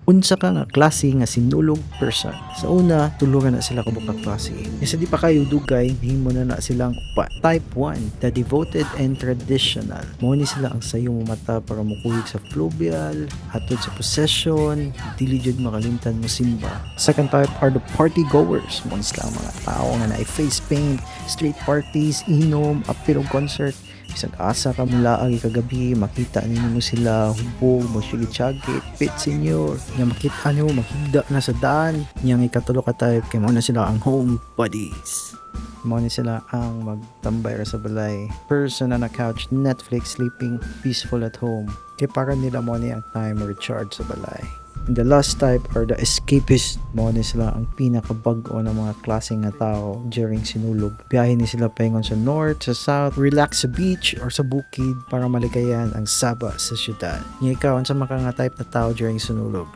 Unsa ka nga klase nga sinulog person? Sa una, tuluran na sila kabuk ka klase. Kasi di pa kayo dugay, himo na silang upat. Type 1, the devoted and traditional. Mao ni sila ang sayong mata para mukuhig sa fluvial, hatod sa procession, dili jud makalimtan mo simba. Second type are the party goers. Mao ni sila ang mga tao nga naay face paint, street parties, inom, apil og concert. Isang asa ka mula agi kagabi, makita ninyo mo sila hubog, magsigit-sagit, pit senior, nga makita nyo, maghigda na sa daan, yang ikatulo ka type, kay mo na sila ang home buddies. Mo ni sila ang magtambay ra sa balay, person na couch, Netflix, sleeping, peaceful at home. Kay para nila mo ni ang time recharge sa balay. And the last type are the escapists. Mo ni sila ang pinakabag-o ng mga klaseng nga tao during sinulog. Biyahe ni sila paingon sa north, sa south, relax sa beach or sa bukid para malikayan ang saba sa syudad. Nga ikaw, sa mga nga type na tao during sinulog?